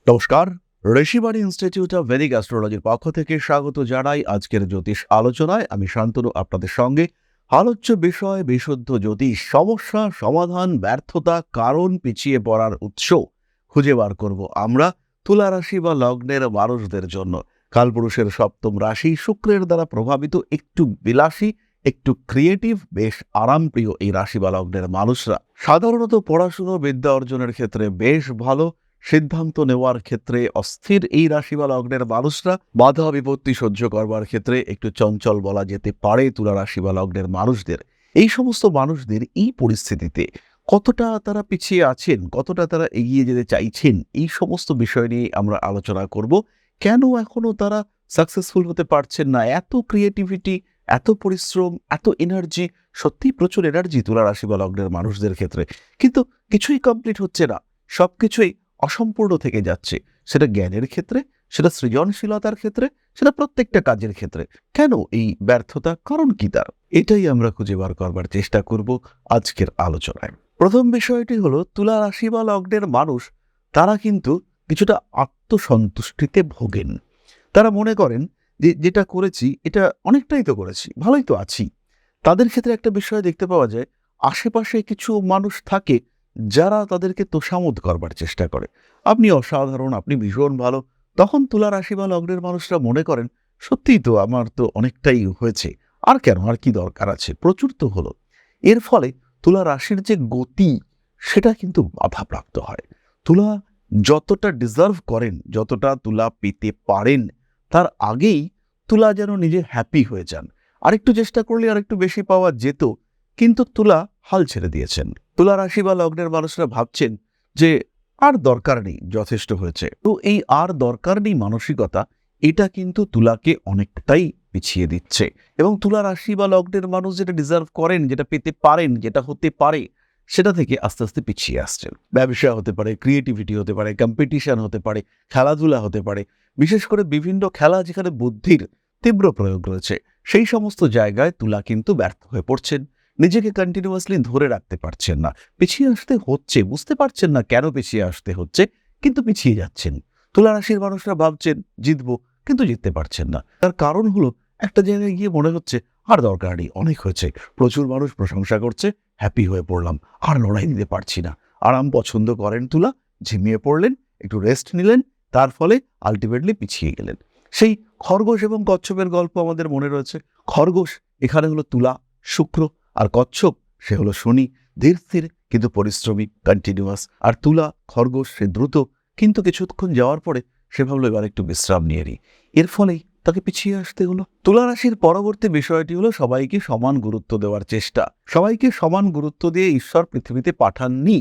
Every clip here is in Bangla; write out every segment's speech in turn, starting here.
নমস্কার, ঋষিবাণী ইনস্টিটিউট অফ ভেদিক অ্যাস্ট্রোলজির পক্ষ থেকে স্বাগত জানাই আজকের জ্যোতিষ আলোচনায়। আমি শান্তনু আপনাদের সঙ্গে। আলোচ্য বিষয় বিশুদ্ধ জ্যোতিষ, সমস্যা সমাধান, ব্যর্থতা, কারণ, পিছিয়ে পড়ার উৎস খুঁজে বার করব আমরা তুলা রাশি বা লগ্নের মানুষদের জন্য। কালপুরুষের সপ্তম রাশি শুক্রের দ্বারা প্রভাবিত, একটু বিলাসী, একটু ক্রিয়েটিভ, বেশ আরামপ্রিয় এই রাশি বা লগ্নের মানুষরা সাধারণত পড়াশুনো বিদ্যা অর্জনের ক্ষেত্রে বেশ ভালো, সিদ্ধান্ত নেওয়ার ক্ষেত্রে অস্থির এই রাশি বা লগ্নের মানুষরা, বাধা বিপত্তি সহ্য করবার ক্ষেত্রে একটু চঞ্চল বলা যেতে পারে তুলা রাশি বা লগ্নের মানুষদের। এই সমস্ত মানুষদের এই পরিস্থিতিতে কতটা তারা পিছিয়ে আছেন, কতটা তারা এগিয়ে যেতে চাইছেন, এই সমস্ত বিষয় নিয়ে আমরা আলোচনা করব। কেন এখনো তারা সাকসেসফুল হতে পারছেন না? এত ক্রিয়েটিভিটি, এত পরিশ্রম, এত এনার্জি, সত্যি প্রচুর এনার্জি তুলা রাশি বা লগ্নের মানুষদের ক্ষেত্রে, কিন্তু কিছুই কমপ্লিট হচ্ছে না। সবকিছুই অসম্পূর্ণ থেকে যাচ্ছে, সেটা জ্ঞানের ক্ষেত্রে, সেটা সৃজনশীলতার ক্ষেত্রে, সেটা প্রত্যেকটা কাজের ক্ষেত্রে। কেন এই ব্যর্থতা, কারণ কি তার? এটাই আমরা খুঁজে বার করবার চেষ্টা করব আজকের আলোচনায়। প্রথম বিষয়টি হলো, তুলা রাশি বা লগ্নের মানুষ তারা কিন্তু কিছুটা আত্মসন্তুষ্টিতে ভোগেন। তারা মনে করেন যে যেটা করেছি এটা অনেকটাই তো করেছি, ভালোই তো আছি। তাদের ক্ষেত্রে একটা বিষয় দেখতে পাওয়া যায়, আশেপাশে কিছু মানুষ থাকে যারা তাদেরকে তোষামোদ করবার চেষ্টা করে। আপনি অসাধারণ, আপনি ভীষণ ভালো। তখন তুলা রাশি বা লগ্নের মানুষরা মনে করেন, সত্যিই তো আমার তো অনেকটাই হয়েছে, আর কেন, আর কি দরকার আছে, প্রচুর তো হলো। এর ফলে তুলা রাশির যে গতি, সেটা কিন্তু বাধাপ্রাপ্ত হয়। তুলা যতটা ডিজার্ভ করেন, যতটা তুলা পেতে পারেন, তার আগেই তুলা যেন নিজে হ্যাপি হয়ে যান। আরেকটু চেষ্টা করলে আরেকটু বেশি পাওয়া যেত, কিন্তু তুলা হাল ছেড়ে দিয়েছেন। তুলা রাশি বা লগ্নের মানুষরা ভাবছেন যে আর দরকার নেই, যথেষ্ট হয়েছে। তো এই আর দরকার নেই মানসিকতা, এটা কিন্তু তুলাকে অনেকটাই পিছিয়ে দিচ্ছে। এবং তুলা রাশি বা লগ্নের মানুষ যেটা ডিজার্ভ করেন, যেটা পেতে পারেন, যেটা হতে পারে, সেটা থেকে আস্তে আস্তে পিছিয়ে আসছেন। ব্যবসা হতে পারে, ক্রিয়েটিভিটি হতে পারে, কম্পিটিশন হতে পারে, খেলাধুলা হতে পারে। বিশেষ করে বিভিন্ন খেলা যেখানে বুদ্ধির তীব্র প্রয়োগ রয়েছে, সেই সমস্ত জায়গায় তুলা কিন্তু ব্যর্থ হয়ে পড়ছেন। নিজেকে কন্টিনিউয়াসলি ধরে রাখতে পারছেন না, পিছিয়ে আসতে হচ্ছে, বুঝতে পারছেন না কেন পিছিয়ে আসতে হচ্ছে, কিন্তু পিছিয়ে যাচ্ছেন। তুলা রাশির মানুষরা ভাবছেন জিতবো, কিন্তু জিততে পারছেন না। তার কারণ হলো, একটা জায়গায় গিয়ে মনে হচ্ছে আর দরকার নেই, অনেক হয়েছে, প্রচুর মানুষ প্রশংসা করছে, হ্যাপি হয়ে পড়লাম, আর লড়াই দিতে পারছি না। আরাম পছন্দ করেন তুলা, ঝিমিয়ে পড়লেন, একটু রেস্ট নিলেন, তার ফলে আলটিমেটলি পিছিয়ে গেলেন। সেই খরগোশ এবং কচ্ছপের গল্প আমাদের মনে রয়েছে। খরগোশ এখানে হলো তুলা, শুক্র, আর কচ্ছপ সে হলো শনি, ধীর স্থির কিন্তু পরিশ্রমী, কন্টিনিউয়াস। আর তুলা, খরগোশ সে দ্রুত, কিন্তু কিছুক্ষণ যাওয়ার পরে সে ভাবলো এবার একটু বিশ্রাম নিয়ে নিই। এর ফলেই তাকে পিছিয়ে আসতে হলো। তুলা রাশির পরবর্তী বিষয়টি হলো সবাইকে সমান গুরুত্ব দেওয়ার চেষ্টা। সবাইকে সমান গুরুত্ব দিয়ে ঈশ্বর পৃথিবীতে পাঠাননি।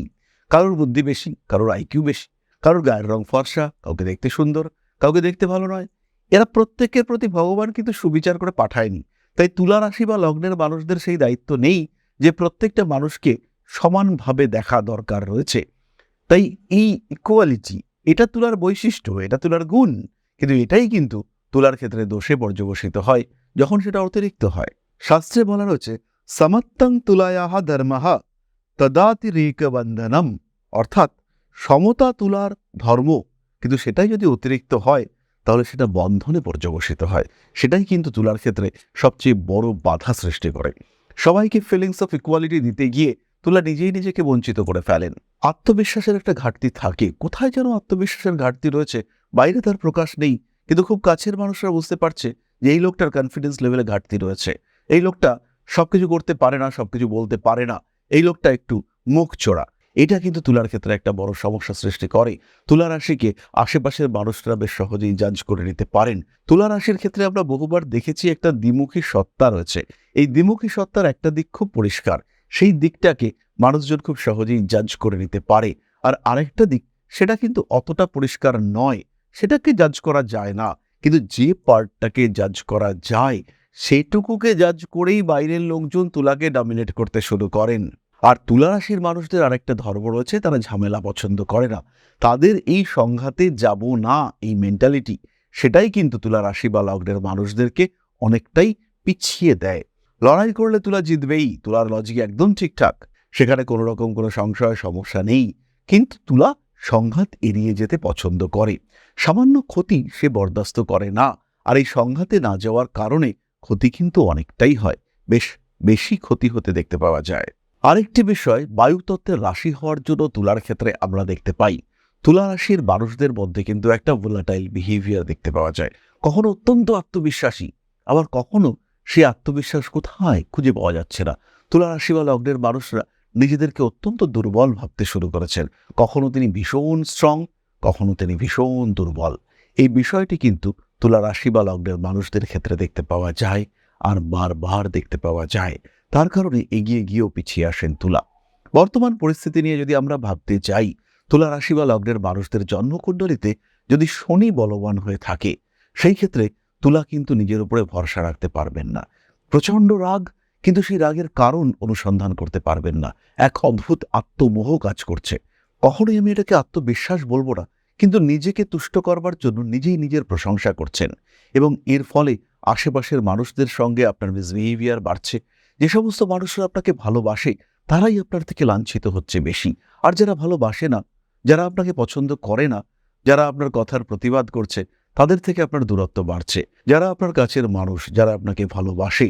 কারোর বুদ্ধি বেশি, কারোর আইকিউ বেশি, কারোর গায়ের রং ফর্সা, কাউকে দেখতে সুন্দর, কাউকে দেখতে ভালো নয়। এরা প্রত্যেকের প্রতি ভগবান কিন্তু সুবিচার করে পাঠায়নি। তাই তুলা রাশি বা লগ্নের মানুষদের সেই দায়িত্ব নেই যে প্রত্যেকটা মানুষকে সমানভাবে দেখা দরকার রয়েছে। তাই এই ইকুয়ালিটি, এটা তুলার বৈশিষ্ট্য, এটা তুলার গুণ, কিন্তু এটাই কিন্তু তুলার ক্ষেত্রে দোষে পর্যবসিত হয় যখন সেটা অতিরিক্ত হয়। শাস্ত্রে বলা রয়েছে, সমত্তং তুলায়াহা ধর্মাহা তদাতিরেক বন্ধনম, অর্থাৎ সমতা তুলার ধর্ম, কিন্তু সেটাই যদি অতিরিক্ত হয় তাহলে সেটা বন্ধনে পর্যবসিত হয়। সেটাই কিন্তু তুলার ক্ষেত্রে সবচেয়ে বড় বাধা সৃষ্টি করে। সবাইকে ফিলিংস অফ ইকুয়ালিটি দিতে গিয়ে তুলা নিজেই নিজেকে বঞ্চিত করে ফেলেন। আত্মবিশ্বাসের একটা ঘাটতি থাকে, কোথায় যেন আত্মবিশ্বাসের ঘাটতি রয়েছে, বাইরে তার প্রকাশ নেই, কিন্তু খুব কাছের মানুষরা বুঝতে পারছে যে এই লোকটার কনফিডেন্স লেভেলে ঘাটতি রয়েছে, এই লোকটা সবকিছু করতে পারে না, সবকিছু বলতে পারে না, এই লোকটা একটু মুখ চোরা। এটা কিন্তু তুলার ক্ষেত্রে একটা বড় সমস্যা সৃষ্টি করে। তুলা রাশিকে আশেপাশের মানুষরা বেশ সহজেই জাজ করে নিতে পারেন। তুলা রাশির ক্ষেত্রে আমরা বহুবার দেখেছি একটা দ্বিমুখী সত্তা রয়েছে। এই দ্বিমুখী সত্তার একটা দিক খুব পরিষ্কার, সেই দিকটাকে মানুষজন খুব সহজেই জাজ করে নিতে পারে। আর আরেকটা দিক, সেটা কিন্তু অতটা পরিষ্কার নয়, সেটাকে জাজ করা যায় না। কিন্তু যে পার্টটাকে জাজ করা যায়, সেটুকুকে জাজ করেই বাইরের লোকজন তুলাকে ডমিনেট করতে শুরু করেন। আর তুলা রাশির মানুষদের আরেকটা ধর্ম রয়েছে, তারা ঝামেলা পছন্দ করে না। তাদের এই সংঘাতে যাব না, এই মেন্টালিটি, সেটাই কিন্তু তুলা রাশি বা লগ্নের মানুষদেরকে অনেকটাই পিছিয়ে দেয়। লড়াই করলে তুলা জিতবেই, তুলার লজিক একদম ঠিকঠাক, সেখানে কোনো রকম কোনো সংশয় সমস্যা নেই। কিন্তু তুলা সংঘাত এড়িয়ে যেতে পছন্দ করে। সামান্য ক্ষতি সে বরদাস্ত করে না, আর এই সংঘাতে না যাওয়ার কারণে ক্ষতি কিন্তু অনেকটাই হয়, বেশ বেশি ক্ষতি হতে দেখতে পাওয়া যায়। আরেকটি বিষয়, বায়ুতত্ত্বের রাশি হওয়ার জন্য তুলার ক্ষেত্রে আমরা দেখতে পাই তুলা রাশির মানুষদের মধ্যে কিন্তু একটা ভোলাটাইল বিহেভিয়ার দেখতে পাওয়া যায়। কখনো অত্যন্ত আত্মবিশ্বাসী, আবার কখনো সে আত্মবিশ্বাস কোথায় খুঁজে পাওয়া যাচ্ছে না। তুলা রাশি বা লগ্নের মানুষরা নিজেদেরকে অত্যন্ত দুর্বল ভাবতে শুরু করেছেন। কখনো তিনি ভীষণ স্ট্রং, কখনো তিনি ভীষণ দুর্বল। এই বিষয়টি কিন্তু তুলা রাশি বা লগ্নের মানুষদের ক্ষেত্রে দেখতে পাওয়া যায়, আর বারবার দেখতে পাওয়া যায়। তার কারণে এগিয়ে গিয়েও পিছিয়ে আসেন তুলা। বর্তমান পরিস্থিতি নিয়ে যদি আমরা ভাবতে চাই, তুলা রাশি বা লগ্নের মানুষদের জন্মকুণ্ডলিতে যদি শনি বলবান হয়ে থাকে, সেই ক্ষেত্রে তুলা কিন্তু নিজের উপরে ভরসা রাখতে পারবেন না। প্রচণ্ড রাগ, কিন্তু সেই রাগের কারণ অনুসন্ধান করতে পারবেন না। এক অদ্ভুত আত্মমোহ কাজ করছে। কখনোই আমি এটাকে আত্মবিশ্বাস বলবো না, কিন্তু নিজেকে তুষ্ট করবার জন্য নিজেই নিজের প্রশংসা করছেন, এবং এর ফলে আশেপাশের মানুষদের সঙ্গে আপনার মিসবিহেভিয়ার বাড়ছে। যে সমস্ত মানুষরা আপনাকে ভালোবাসে তারাই আপনার থেকে লাঞ্ছিত হচ্ছে বেশি, আর যারা ভালোবাসে না, যারা আপনাকে পছন্দ করে না, যারা আপনার কথার প্রতিবাদ করছে, তাদের থেকে আপনার দূরত্ব বাড়ছে। যারা আপনার কাছের মানুষ, যারা আপনাকে ভালোবাসে,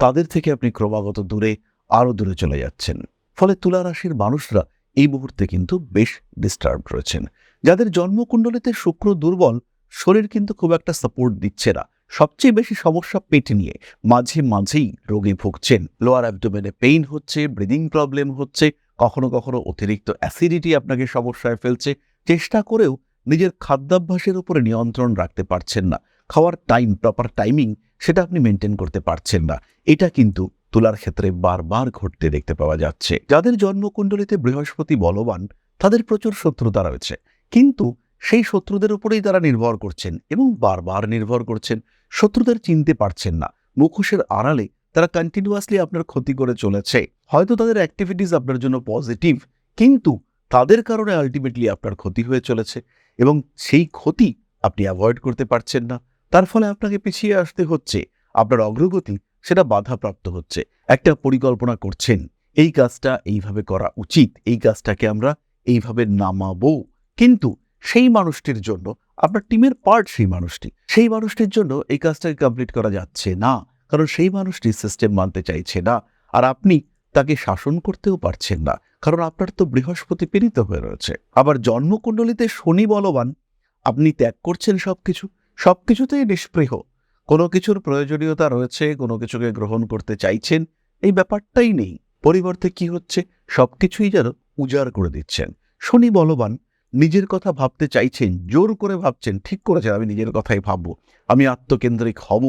তাদের থেকে আপনি ক্রমাগত দূরে, আরও দূরে চলে যাচ্ছেন। ফলে তুলা রাশির মানুষরা এই মুহূর্তে কিন্তু বেশ ডিস্টার্বড রয়েছেন। যাদের জন্মকুণ্ডলিতে শুক্র দুর্বল, শরীর কিন্তু খুব একটা সাপোর্ট দিচ্ছে না। সবচেয়ে বেশি সমস্যা পেট নিয়ে, মাঝে মাঝেই রোগে ভুগছেন। লোয়ার অ্যাবডোমেনে পেইন হচ্ছে, ব্রিদিং প্রবলেম হচ্ছে, কখনো কখনো অতিরিক্ত অ্যাসিডিটি আপনাকে সমস্যায় ফেলছে। চেষ্টা করেও নিজের খাদ্যাভ্যাসের উপরে নিয়ন্ত্রণ রাখতে পারছেন না। খাওয়ার টাইম, প্রপার টাইমিং, সেটা আপনি মেনটেন করতে পারছেন না। এটা কিন্তু তুলার ক্ষেত্রে বারবার ঘটতে দেখতে পাওয়া যাচ্ছে। যাদের জন্মকুণ্ডলিতে বৃহস্পতি বলবান, তাদের প্রচুর শত্রুতা রয়েছে, কিন্তু সেই শত্রুদের উপরেই তারা নির্ভর করছেন এবং বারবার নির্ভর করছেন। শত্রুদের চিনতে পারছেন না। মুখোশের আড়ালে তারা কন্টিনিউয়াসলি আপনার ক্ষতি করে চলেছে। হয়তো তাদের অ্যাক্টিভিটিস আপনার জন্য পজিটিভ, কিন্তু তাদের কারণে আলটিমেটলি আপনার ক্ষতি হয়ে চলেছে, এবং সেই ক্ষতি আপনি অ্যাভয়েড করতে পারছেন না। তার ফলে আপনাকে পিছিয়ে আসতে হচ্ছে, আপনার অগ্রগতি সেটা বাধাপ্রাপ্ত হচ্ছে। একটা পরিকল্পনা করছেন, এই কাজটা এইভাবে করা উচিত, এই কাজটাকে আমরা এইভাবে নামাবো, কিন্তু সেই মানুষটির জন্য, আপনার টিমের পার্ট সেই মানুষটির জন্য এই কাজটাকে কমপ্লিট করা যাচ্ছে না, কারণ সেই মানুষটি সিস্টেম মানতে চাইছে না। আর আপনি তাকে শাসন করতেও পারছেন না, কারণ আপনার তো বৃহস্পতি পীড়িত হয়ে রয়েছে। আবার জন্মকুণ্ডলিতে শনি বলবান, আপনি ত্যাগ করছেন সবকিছুতেই নিষ্পৃহ। কোনো কিছুর প্রয়োজনীয়তা রয়েছে, কোনো কিছুকে গ্রহণ করতে চাইছেন, এই ব্যাপারটাই নেই। পরিবর্তে কি হচ্ছে, সবকিছুই যেন উজাড় করে দিচ্ছেন। শনি বলবান, নিজের কথা ভাবতে চাইছেন, জোর করে ভাবছেন, ঠিক করেছেন আমি নিজের কথাই ভাববো, আমি আত্মকেন্দ্রিক হব।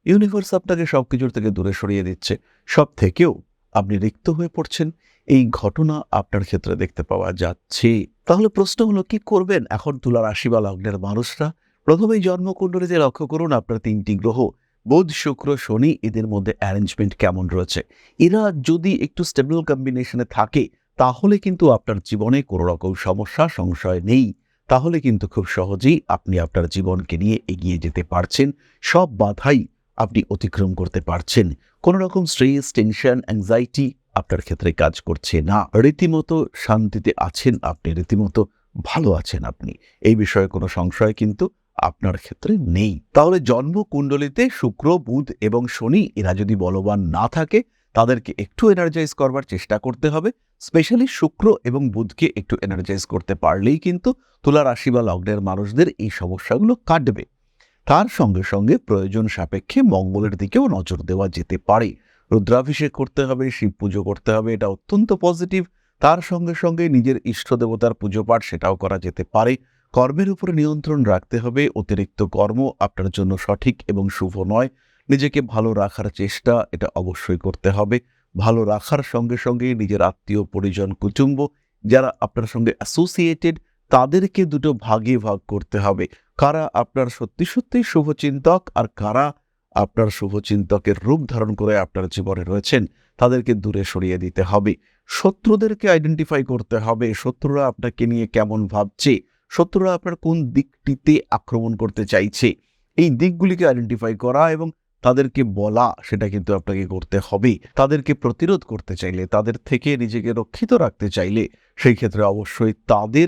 ইউনিভার্স আপনাকে সবকিছুর থেকে দূরে সরিয়ে দিচ্ছে, সব থেকেও আপনি রিক্ত হয়ে পড়ছেন। এই ঘটনা আপনার ক্ষেত্রে দেখতে পাওয়া যাচ্ছে। তাহলে প্রশ্ন হলো, কি করবেন এখন তুলা রাশি বা লগ্নের মানুষরা? প্রথমেই জন্মকুণ্ডলীতে লক্ষ্য করুন আপনার 3টি গ্রহ বুধ, শুক্র, শনি, এদের মধ্যে অ্যারেঞ্জমেন্ট কেমন রয়েছে। এরা যদি একটু স্টেবল কম্বিনেশনে থাকে, তাহলে কিন্তু আপনার জীবনে কোনো রকম সমস্যা সংশয় নেই। তাহলে কিন্তু খুব সহজেই আপনি আপনার জীবনকে নিয়ে এগিয়ে যেতে পারছেন। সব বাধাই আপনি অতিক্রম করতে পারছেন। কোনো রকম স্ট্রেস, টেনশন, অ্যাংজাইটি আপনার ক্ষেত্রে কাজ করছে না। রীতিমতো শান্তিতে আছেন আপনি, রীতিমতো ভালো আছেন আপনি। এই বিষয়ে কোনো সংশয় কিন্তু আপনার ক্ষেত্রে নেই। তাহলে জন্মকুণ্ডলিতে শুক্র, বুধ এবং শনি এরা যদি বলবান না থাকে, তাদেরকে একটু এনার্জাইজ করবার চেষ্টা করতে হবে। স্পেশালি শুক্র এবং বুধকে একটু এনার্জাইজ করতে পারলেই কিন্তু তুলা রাশি বা লগ্নের মানুষদের এই সমস্যাগুলো কাটবে। তার সঙ্গে সঙ্গে প্রয়োজন সাপেক্ষে মঙ্গলের দিকেও নজর দেওয়া যেতে পারে। রুদ্রাভিষেক করতে হবে, শিব পুজো করতে হবে, এটা অত্যন্ত পজিটিভ। তার সঙ্গে সঙ্গে নিজের ইষ্ট দেবতার পুজো পাঠ সেটাও করা যেতে পারে। কর্মের উপরে নিয়ন্ত্রণ রাখতে হবে। অতিরিক্ত কর্ম আপনার জন্য সঠিক এবং শুভ নয়। নিজেকে ভালো রাখার চেষ্টা এটা অবশ্যই করতে হবে। ভালো রাখার সঙ্গে সঙ্গে নিজের আত্মীয় পরিজন, কুটুম্ব যারা আপনার সঙ্গে অ্যাসোসিয়েটেড, তাদেরকে দুটো ভাগে ভাগ করতে হবে। কারা আপনার সত্যি সত্যি শুভচিন্তক, আর কারা আপনার শুভচিন্তকের রূপ ধারণ করে আপনার জীবনে রয়েছেন, তাদেরকে দূরে সরিয়ে দিতে হবে। শত্রুদেরকে আইডেন্টিফাই করতে হবে। শত্রুরা আপনাকে নিয়ে কেমন ভাবছে, শত্রুরা আপনার কোন দিকটিতে আক্রমণ করতে চাইছে, এই দিকগুলিকে আইডেন্টিফাই করা এবং তাদেরকে বলা, সেটা কিন্তু আপনাকে করতে হবে। তাদেরকে প্রতিরোধ করতে চাইলে, তাদের থেকে নিজেকে রক্ষিত রাখতে চাইলে, সেই ক্ষেত্রে অবশ্যই তাদের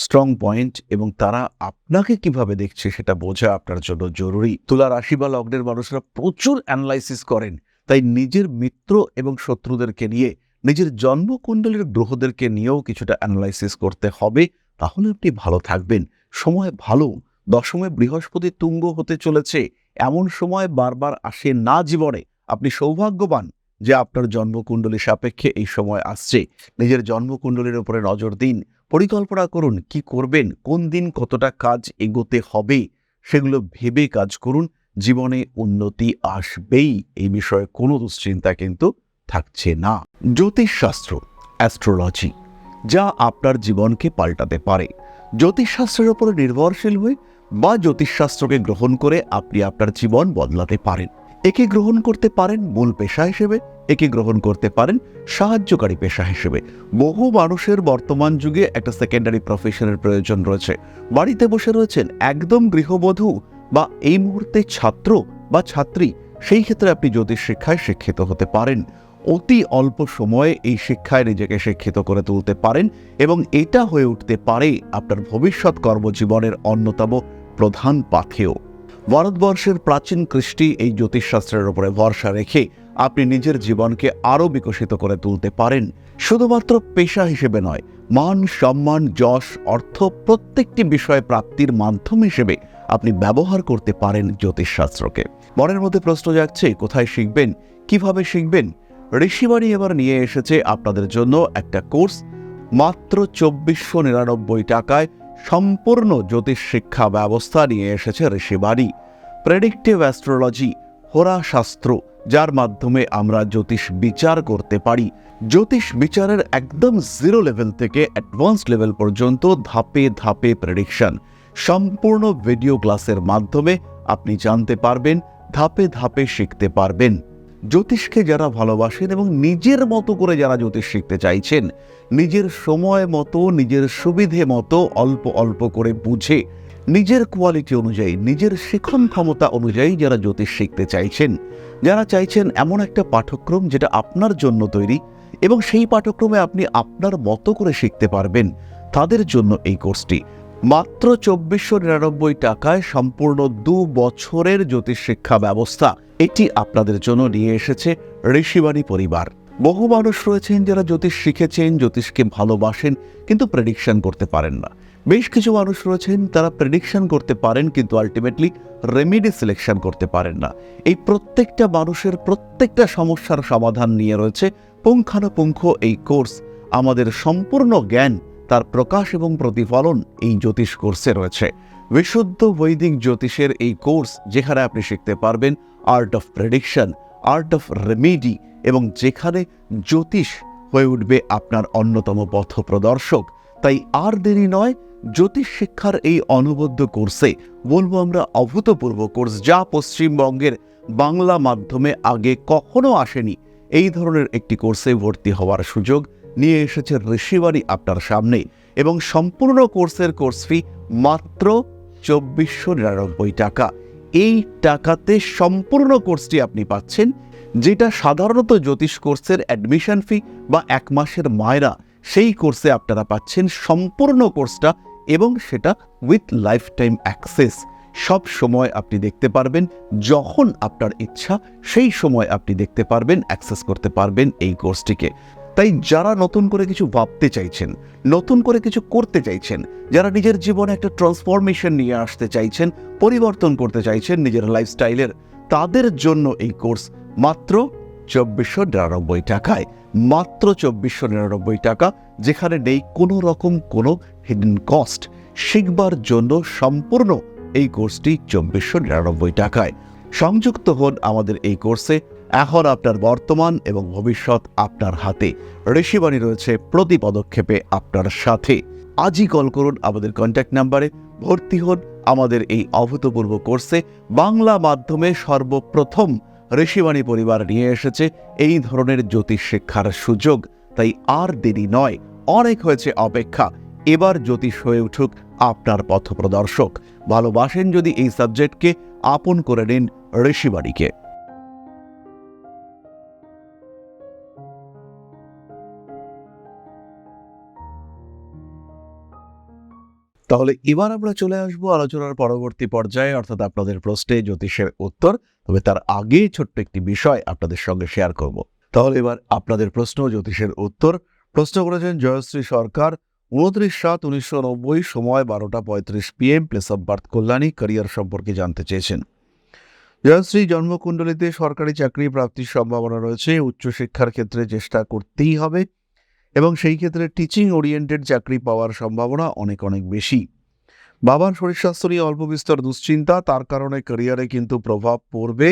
স্ট্রং পয়েন্ট এবং তারা আপনাকে কিভাবে দেখছে সেটা বোঝা আপনার জন্য জরুরি। তুলা রাশি বা লগ্নের মানুষরা প্রচুর অ্যানালাইসিস করেন, তাই নিজের মিত্র এবং শত্রুদেরকে নিয়ে, নিজের জন্মকুণ্ডলীর গ্রহদেরকে নিয়েও কিছুটা অ্যানালাইসিস করতে হবে, তাহলে আপনি ভালো থাকবেন। সময় ভালো, দশমে বৃহস্পতি তুঙ্গ হতে চলেছে, এমন সময় বারবার আসে না জীবনে। আপনি সৌভাগ্যবান যে আপনার জন্মকুণ্ডলী সাপেক্ষে এই সময় আসছে। নিজের জন্মকুণ্ডলীর উপরে নজর দিন, পরিকল্পনা করুন কি করবেন, কোন দিন কতটা কাজ এগোতে হবে, সেগুলো ভেবে কাজ করুন। জীবনে উন্নতি আসবেই, এই বিষয়ে কোনো দুশ্চিন্তা কিন্তু থাকছে না। জ্যোতিষশাস্ত্র, অ্যাস্ট্রোলজি, যা আপনার জীবনকে পাল্টাতে পারে। জ্যোতিষশাস্ত্রের উপরে নির্ভরশীল হয়ে বা জ্যোতিষশাস্ত্রকে গ্রহণ করে আপনি আপনার জীবন বদলাতে পারেন। একে গ্রহণ করতে পারেন মূল পেশা হিসেবে, একে গ্রহণ করতে পারেন সাহায্যকারী পেশা হিসেবে। বহু মানুষের বর্তমান যুগে একটা সেকেন্ডারি প্রফেশনের প্রয়োজন রয়েছে। বাড়িতে বসে রয়েছেন একদম গৃহবধূ বা এই মুহূর্তে ছাত্র বা ছাত্রী, সেই ক্ষেত্রে আপনি জ্যোতিষ শিক্ষায় শিক্ষিত হতে পারেন। অতি অল্প সময়ে এই শিক্ষায় নিজেকে শিক্ষিত করে তুলতে পারেন এবং এটা হয়ে উঠতে পারে আপনার ভবিষ্যৎ কর্মজীবনের অন্যতম প্রধান পাথেয়। ভারতবর্ষের প্রাচীন কৃষ্টি এই জ্যোতিষশাস্ত্রের উপরে ভরসা রেখে আপনি নিজের জীবনকে আরও বিকশিত করে তুলতে পারেন। শুধুমাত্র পেশা হিসেবে নয়, মান সম্মান যশ অর্থ প্রত্যেকটি বিষয় প্রাপ্তির মাধ্যম হিসেবে আপনি ব্যবহার করতে পারেন জ্যোতিষশাস্ত্রকে। মনের মধ্যে প্রশ্ন জাগছে, কোথায় শিখবেন, কিভাবে শিখবেন? ঋষিবাণী এবার নিয়ে এসেছে আপনাদের জন্য একটা কোর্স। মাত্র ২৪৯৯ টাকায় সম্পূর্ণ জ্যোতিষ শিক্ষা ব্যবস্থা নিয়ে এসেছে ঋষিবাণী। প্রেডিক্টিভ অ্যাস্ট্রোলজি, হোরাশাস্ত্র, যার মাধ্যমে আমরা জ্যোতিষ বিচার করতে পারি। জ্যোতিষ বিচারের একদম জিরো লেভেল থেকে অ্যাডভান্সড লেভেল পর্যন্ত ধাপে ধাপে প্রেডিকশন, সম্পূর্ণ ভিডিও ক্লাসের মাধ্যমে আপনি জানতে পারবেন, ধাপে ধাপে শিখতে পারবেন। জ্যোতিষকে যারা ভালোবাসেন এবং নিজের মতো করে যারা জ্যোতিষ শিখতে চাইছেন, নিজের সময় মতো নিজের সুবিধে মতো অল্প অল্প করে বুঝে নিজের কোয়ালিটি অনুযায়ী, নিজের শিখন ক্ষমতা অনুযায়ী যারা জ্যোতিষ শিখতে চাইছেন, যারা চাইছেন এমন একটা পাঠ্যক্রম যেটা আপনার জন্য তৈরি এবং সেই পাঠ্যক্রমে আপনি আপনার মতো করে শিখতে পারবেন, তাদের জন্য এই কোর্সটি। মাত্র ২৪৯৯ টাকায় সম্পূর্ণ ২ বছরের জ্যোতিষ শিক্ষা ব্যবস্থা এটি আপনাদের জন্য নিয়ে এসেছে ঋষিবাণী পরিবার। বহু মানুষ রয়েছেন যারা জ্যোতিষ শিখেছেন, জ্যোতিষকে ভালোবাসেন, কিন্তু প্রেডিকশন করতে পারেন না। বেশ কিছু মানুষ রয়েছেন তারা প্রেডিকশন করতে পারেন কিন্তু আলটিমেটলি রেমেডি সিলেকশন করতে পারেন না। এই প্রত্যেকটা মানুষের প্রত্যেকটা সমস্যার সমাধান নিয়ে রয়েছে পুঙ্খানুপুঙ্খ এই কোর্স। আমাদের সম্পূর্ণ জ্ঞান, তার প্রকাশ এবং প্রতিফলন এই জ্যোতিষ কোর্সে রয়েছে। বিশুদ্ধ বৈদিক জ্যোতিষের এই কোর্স, যেখানে আপনি শিখতে পারবেন art of prediction, art of remedy, এবং যেখানে জ্যোতিষ হয়ে উঠবে আপনার অন্যতম পথ প্রদর্শক। তাই আর দেরি নয়, জ্যোতিষ শিক্ষার এই অনবদ্য কোর্সে, বলবো আমরা অভূতপূর্ব কোর্স, যা পশ্চিমবঙ্গের বাংলা মাধ্যমে আগে কখনো আসেনি, এই ধরনের একটি কোর্সে ভর্তি হওয়ার সুযোগ নিয়ে এসেছে ঋষিবাণী আপনার সামনে। এবং সম্পূর্ণ কোর্সের কোর্স ফি মাত্র ২৪৯৯ টাকা। এই টাকাতে সম্পূর্ণ কোর্সটি আপনি পাচ্ছেন, যেটা সাধারণত জ্যোতিষ কোর্সের অ্যাডমিশন ফি বা ১ মাসের মায়রা, সেই কোর্সে আপনারা পাচ্ছেন সম্পূর্ণ কোর্সটা, এবং সেটা উইথ লাইফ টাইম অ্যাক্সেস। সব সময় আপনি দেখতে পারবেন, যখন আপনার ইচ্ছা সেই সময় আপনি দেখতে পারবেন, অ্যাক্সেস করতে পারবেন এই কোর্সটিকে। তাই যারা নতুন করে কিছু ভাবতে চাইছেন, নতুন করে কিছু করতে চাইছেন, যারা নিজের জীবনে একটা ট্রান্সফরমেশন নিয়ে আসতে চাইছেন, পরিবর্তন করতে চাইছেন নিজের লাইফস্টাইলের, তাদের জন্য এই কোর্স মাত্র ২৪৯৯ টাকায়। মাত্র ২৪৯৯ টাকা, যেখানে নেই কোনো রকম কোনো হিডেন কস্ট। শিখবার জন্য সম্পূর্ণ এই কোর্সটি ২৪৯৯ টাকায়। সংযুক্ত হন আমাদের এই কোর্সে। এখন আপনার বর্তমান এবং ভবিষ্যৎ আপনার হাতে। ঋষিবাণী রয়েছে প্রতি পদক্ষেপে আপনার সাথে। আজই কল করুন আমাদের কন্ট্যাক্ট নাম্বারে, ভর্তি হন আমাদের এই অভূতপূর্ব কোর্সে। বাংলা মাধ্যমে সর্বপ্রথম ঋষিবাণী পরিবার নিয়ে এসেছে এই ধরনের জ্যোতিষ শিক্ষার সুযোগ। তাই আর দেরি নয়, অনেক হয়েছে অপেক্ষা। এবার জ্যোতিষ হয়ে উঠুক আপনার পথপ্রদর্শক। ভালোবাসেন যদি এই সাবজেক্টকে, আপন করে নিন ঋষিবাণীকে। তাহলে এবার আমরা চলে আসবো আলোচনার পরবর্তী পর্যায়ে, অর্থাৎ আপনাদের প্রশ্নে জ্যোতিষের উত্তর। তবে তার আগে ছোট্ট একটি বিষয় আপনাদের সঙ্গে শেয়ার করব। তাহলে এবার আপনাদের প্রশ্ন জ্যোতিষের উত্তর। প্রশ্ন করেছেন জয়শ্রী সরকার, 29/7/1990, সময় 12:35 PM, place of birth Kalyani, career সম্পর্কে জানতে চেয়েছেন। জয়শ্রী জন্মকুণ্ডলিতে সরকারি চাকরি প্রাপ্তির সম্ভাবনা রয়েছে। উচ্চশিক্ষার ক্ষেত্রে চেষ্টা করতেই হবে এবং সেই ক্ষেত্রে টিচিং ওরিয়েন্টেড চাকরি পাওয়ার সম্ভাবনা অনেক অনেক বেশি। বাবার শরীর স্বাস্থ্য নিয়ে অল্প বিস্তর দুশ্চিন্তা, তার কারণে ক্যারিয়ারে কিন্তু প্রভাব পড়বে।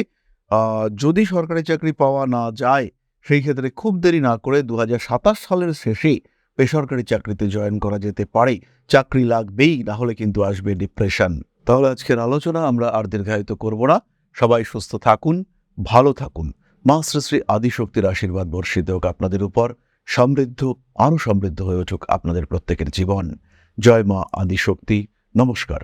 যদি সরকারি চাকরি পাওয়া না যায় সেই ক্ষেত্রে খুব দেরি না করে 2027 সালের শেষে বেসরকারি চাকরিতে জয়েন করা যেতে পারে। চাকরি লাগবেই, না হলে কিন্তু আসবে ডিপ্রেশন। তাহলে আজকের আলোচনা আমরা আর দীর্ঘায়িত করব না। সবাই সুস্থ থাকুন, ভালো থাকুন। মা শ্রী শ্রী আদিশক্তির আশীর্বাদ বর্ষিত হোক আপনাদের উপর। আরো সমৃদ্ধ হয়ে উঠুক আপনাদের প্রত্যেকের জীবন। জয় মা আদিশক্তি। নমস্কার।